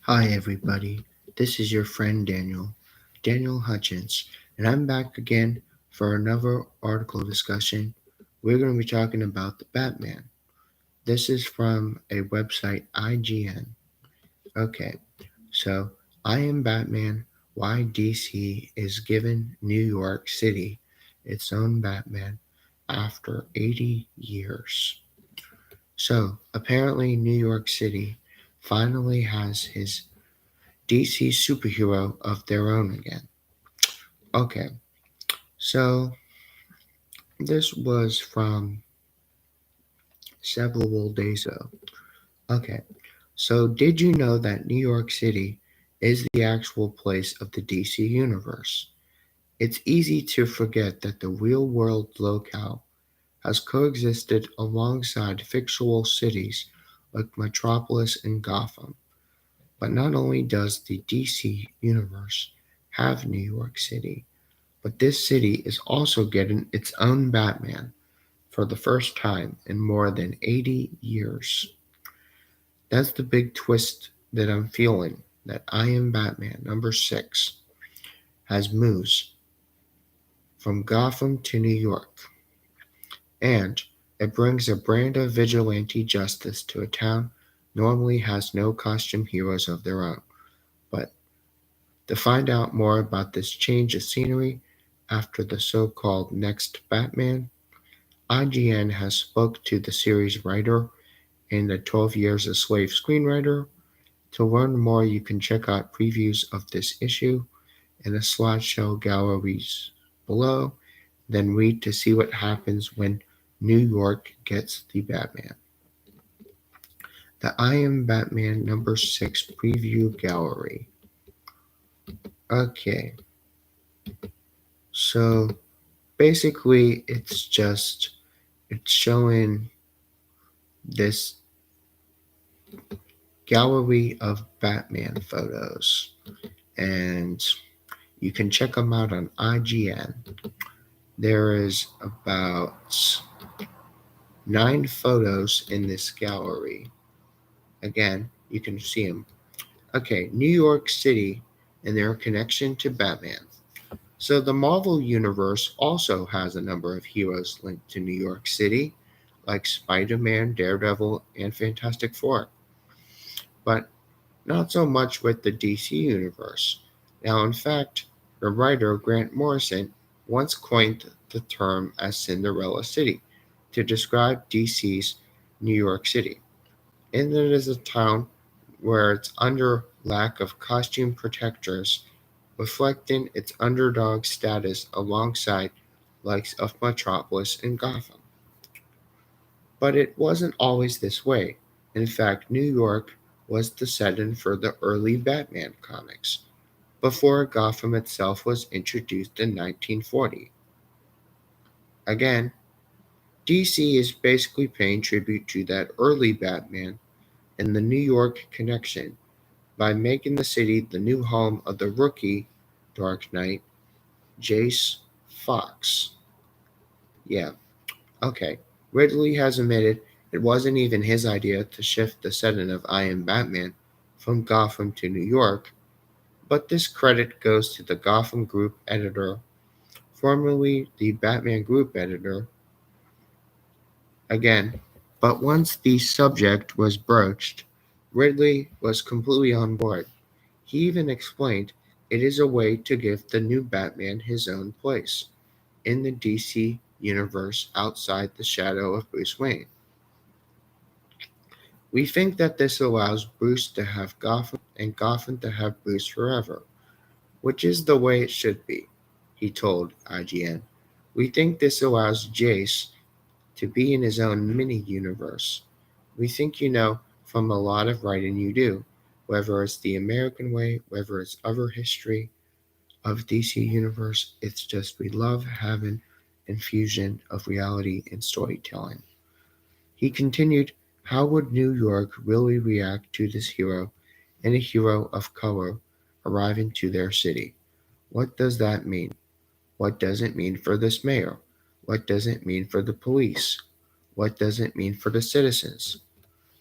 Hi, everybody. This is your friend Daniel Hutchins, and I'm back again for another article discussion. We're going to be talking about the Batman. This is from a website, IGN. Okay, so I Am Batman, why DC is given New York City its own Batman after 80 years. So, apparently, New York City finally has his DC superhero of their own again. Okay, so this was from several days ago. Okay, so did you know that New York City is the actual place of the DC universe? It's easy to forget that the real world locale has coexisted alongside fictional cities like Metropolis and Gotham. But not only does the DC universe have New York City, but this city is also getting its own Batman for the first time in more than 80 years. That's the big twist that I'm feeling, that I Am Batman number 6 has moves from Gotham to New York, and it brings a brand of vigilante justice to a town normally has no costume heroes of their own. But to find out more about this change of scenery after the so-called next Batman, IGN has spoke to the series writer and the 12 Years a Slave screenwriter. To learn more, you can check out previews of this issue in the slideshow galleries below, then read to see what happens when New York gets the Batman. The I Am Batman number 6 preview gallery. Okay, so basically it's showing this gallery of Batman photos, and you can check them out on IGN. There is about 9 photos in this gallery. Again, you can see them. Okay, New York City and their connection to Batman. So the Marvel Universe also has a number of heroes linked to New York City, like Spider Man, Daredevil, and Fantastic Four. But not so much with the DC Universe. Now, in fact, the writer Grant Morrison once coined the term as Cinderella City to describe DC's New York City. And it is a town where it's under lack of costume protectors, reflecting its underdog status alongside likes of Metropolis and Gotham. But it wasn't always this way. In fact, New York was the setting for the early Batman comics, before Gotham itself was introduced in 1940. Again, DC is basically paying tribute to that early Batman and the New York connection by making the city the new home of the rookie Dark Knight, Jace Fox. Yeah, okay. Ridley has admitted it wasn't even his idea to shift the setting of I Am Batman from Gotham to New York, but this credit goes to the Gotham Group editor, formerly the Batman Group editor, again. But once the subject was broached, Ridley was completely on board. He even explained it is a way to give the new Batman his own place in the DC universe outside the shadow of Bruce Wayne. We think that this allows Bruce to have Gotham and Gotham to have Bruce forever, which is the way it should be, he told IGN. We think this allows Jace to be in his own mini universe. We think you know from a lot of writing you do, whether it's the American way, whether it's other history of DC Universe, it's just we love having infusion of reality and storytelling. He continued, how would New York really react to this hero and a hero of color arriving to their city? What does that mean? What does it mean for this mayor? What does it mean for the police? What does it mean for the citizens?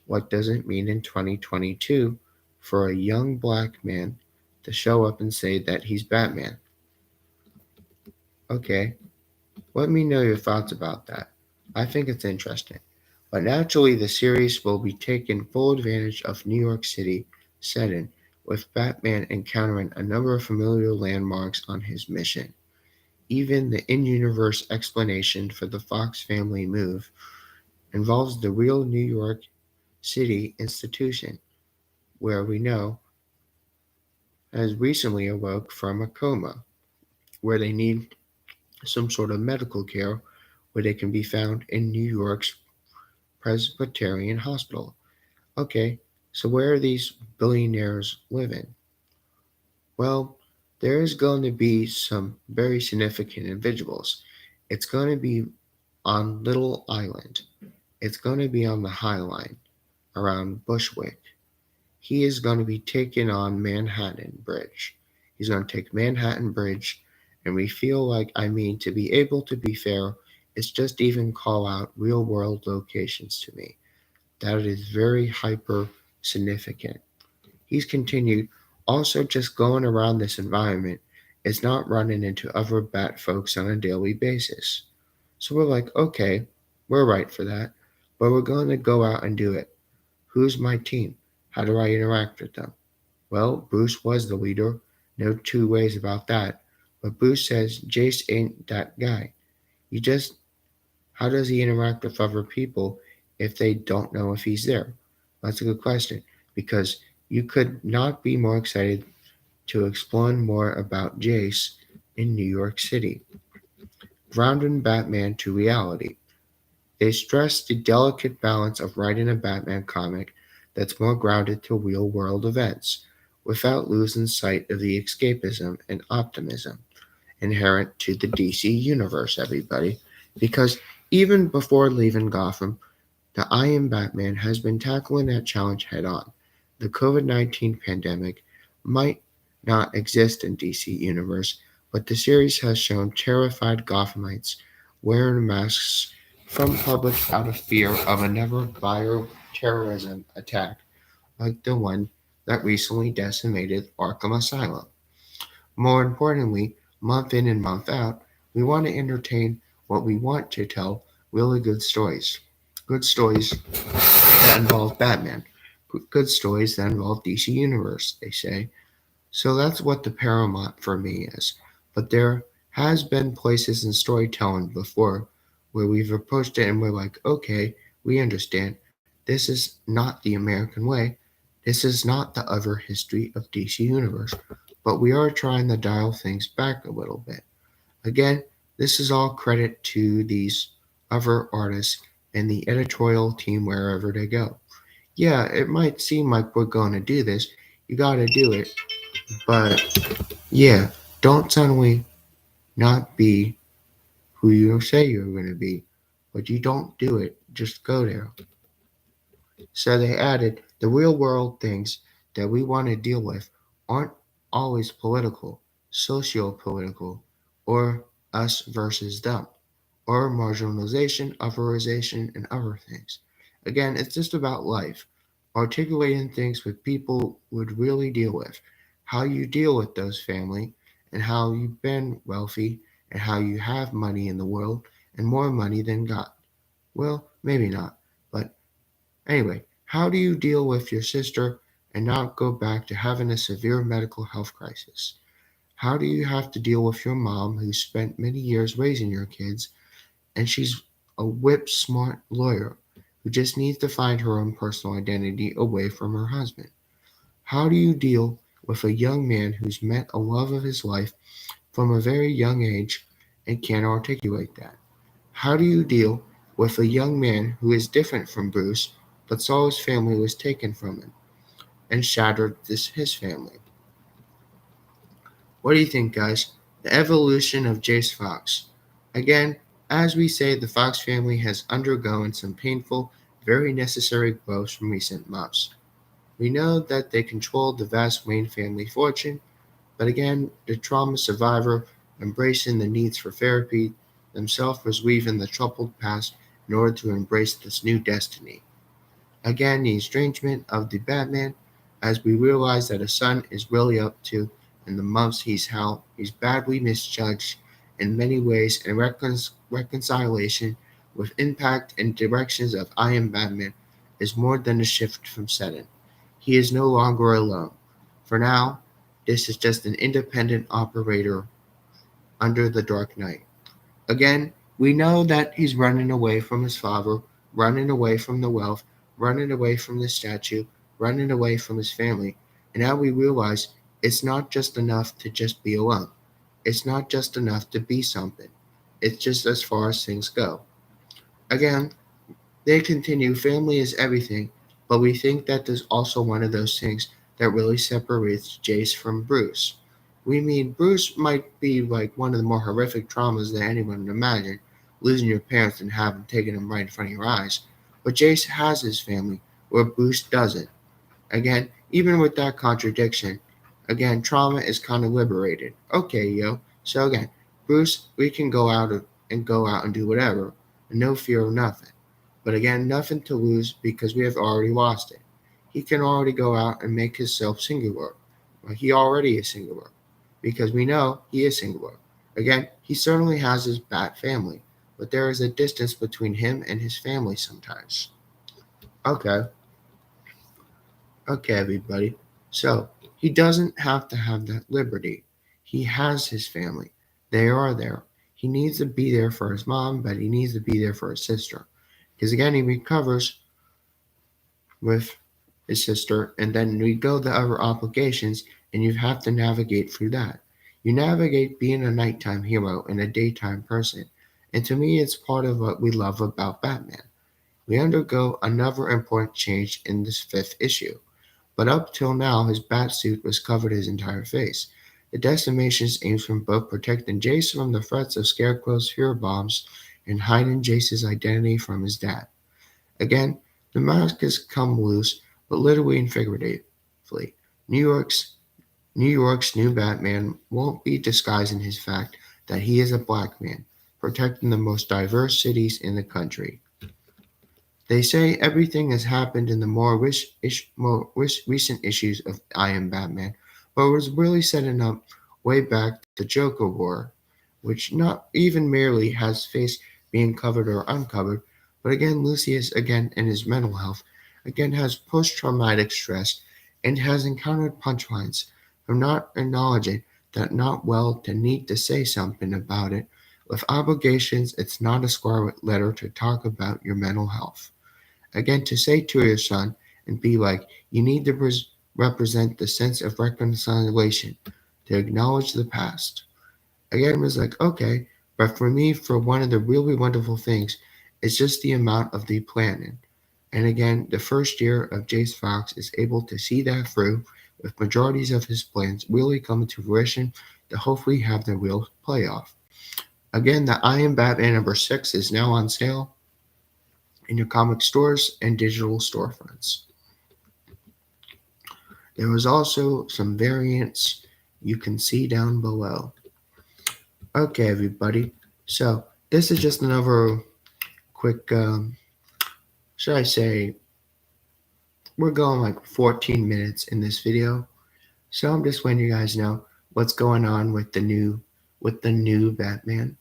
What does it mean in 2022 for a young black man to show up and say that he's Batman. Okay, let me know your thoughts about that. I think it's interesting. But naturally, the series will be taking full advantage of New York City setting, with Batman encountering a number of familiar landmarks on his mission. Even the in universe explanation for the Fox family move involves the real New York City institution, where we know has recently awoke from a coma, where they need some sort of medical care, where they can be found in New York's Presbyterian Hospital. Okay, so where are these billionaires living? Well, there is going to be some very significant individuals. It's going to be on Little Island. It's going to be on the High Line around Bushwick. He is going to be taking on Manhattan Bridge. He's going to take Manhattan Bridge, and we feel like, to be able to be fair, it's just even call out real world locations to me. That is very hyper significant. He's continued, also just going around this environment is not running into other bat folks on a daily basis. So we're like, okay, we're right for that, but we're going to go out and do it. Who's my team? How do I interact with them? Well, Bruce was the leader, no two ways about that. But Bruce says Jace ain't that guy. You just, how does he interact with other people if they don't know if he's there? That's a good question, because you could not be more excited to explore more about Jace in New York City. Grounding Batman to reality. They stress the delicate balance of writing a Batman comic that's more grounded to real world events, without losing sight of the escapism and optimism inherent to the DC universe, everybody. Because even before leaving Gotham, the I Am Batman has been tackling that challenge head on. The COVID-19 pandemic might not exist in DC Universe, but the series has shown terrified Gothamites wearing masks from public out of fear of another bioterrorism attack like the one that recently decimated Arkham Asylum. More importantly, month in and month out, we want to entertain what we want to tell really good stories. Good stories that involve Batman. Good stories that involve DC Universe, they say. So that's what the paramount for me is. But there has been places in storytelling before where we've approached it and we're like, okay, we understand. This is not the American way. This is not the other history of DC Universe. But we are trying to dial things back a little bit. Again, this is all credit to these other artists and the editorial team wherever they go. Yeah, it might seem like we're going to do this. You got to do it. But yeah, don't suddenly not be who you say you're going to be. But you don't do it. Just go there. So they added the real world things that we want to deal with aren't always political, socio political, or us versus them, or marginalization, otherization, and other things. Again, it's just about life, articulating things with people would really deal with, how you deal with those family, and how you've been wealthy, and how you have money in the world, and more money than God. Well, maybe not, but anyway, how do you deal with your sister and not go back to having a severe medical health crisis? How do you have to deal with your mom who spent many years raising your kids and she's a whip smart lawyer who just needs to find her own personal identity away from her husband? How do you deal with a young man who's met a love of his life from a very young age and can't articulate that? How do you deal with a young man who is different from Bruce but saw his family was taken from him and shattered his family? What do you think, guys? The evolution of Jace Fox. Again, as we say, the Fox family has undergone some painful, very necessary growths from recent months. We know that they controlled the vast Wayne family fortune, but again, the trauma survivor embracing the needs for therapy themselves was weaving the troubled past in order to embrace this new destiny. Again, the estrangement of the Batman as we realize that his son is really up to in the months he's badly misjudged in many ways, and reconciliation with impact and directions of I Am Batman is more than a shift from setting. He is no longer alone. For now, this is just an independent operator under the Dark Knight. Again, we know that he's running away from his father, running away from the wealth, running away from the statue, running away from his family. And now we realize it's not just enough to just be alone. It's not just enough to be something. It's just as far as things go. Again, they continue family is everything, but we think that there's also one of those things that really separates Jace from Bruce. We mean Bruce might be like one of the more horrific traumas that anyone would imagine, losing your parents and having taken them right in front of your eyes. But Jace has his family, where Bruce doesn't. Again, even with that contradiction, again, trauma is kind of liberated. Okay, yo. So again, Bruce, we can go out and do whatever, and no fear of nothing. But again, nothing to lose because we have already lost it. He can already go out and make himself singular. Well, he already is singular because we know he is singular. Again, he certainly has his Bat family, but there is a distance between him and his family sometimes. Okay, okay, everybody. So he doesn't have to have that liberty. He has his family. They are there. He needs to be there for his mom, but he needs to be there for his sister. Because again, he recovers with his sister, and then we go to other obligations, and you have to navigate through that. You navigate being a nighttime hero and a daytime person, and to me, it's part of what we love about Batman. We undergo another important change in this fifth issue, but up till now, his bat suit was covered his entire face. The decimations aims from both protecting Jace from the threats of Scarecrow's fear bombs and hiding Jace's identity from his dad. Again, the mask has come loose, but literally and figuratively. New York's New York's new Batman won't be disguising his fact that he is a black man, protecting the most diverse cities in the country. They say everything has happened in the recent issues of I Am Batman, but it was really setting up way back the Joker War, which not even merely has face being covered or uncovered, but again Lucius again in his mental health again has post-traumatic stress and has encountered punchlines from not acknowledging that not well to need to say something about it. With obligations, it's not a scarlet letter to talk about your mental health. Again, to say to your son and be like, you need to represent the sense of reconciliation, to acknowledge the past. Again, it was like, okay, but for me, for one of the really wonderful things, it's just the amount of the planning. And again, the first year of Jace Fox is able to see that through, with majorities of his plans really coming to fruition to hopefully have the real payoff. Again, the I Am Batman number 6 is now on sale in your comic stores and digital storefronts. There was also some variants you can see down below. Okay, everybody. So this is just another quick, should I say, we're going like 14 minutes in this video. So I'm just letting you guys know what's going on with the new Batman.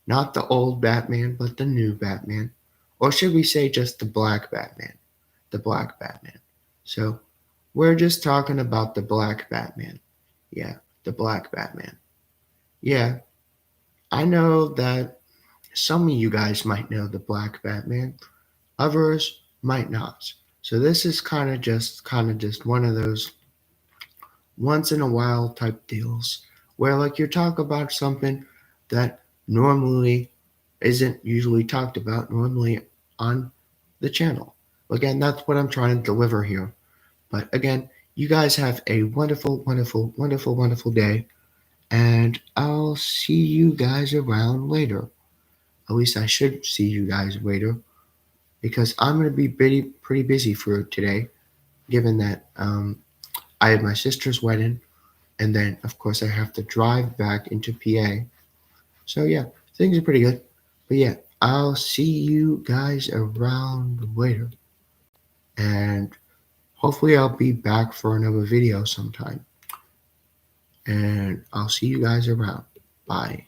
Not the old Batman, but the new Batman. Or should we say just the Black Batman? The Black Batman. So we're just talking about the Black Batman. Yeah, the Black Batman. Yeah, I know that some of you guys might know the Black Batman, others might not. So this is kind of just one of those once in a while type deals where like you talk about something that normally isn't usually talked about normally on the channel. Again, that's what I'm trying to deliver here. But again, you guys have a wonderful, wonderful, wonderful, wonderful day. And I'll see you guys around later. At least I should see you guys later. Because I'm going to be pretty busy for today. Given that I have my sister's wedding. And then, of course, I have to drive back into PA. So, yeah, things are pretty good. But, yeah, I'll see you guys around later. And Hopefully, I'll be back for another video sometime. And I'll see you guys around. Bye.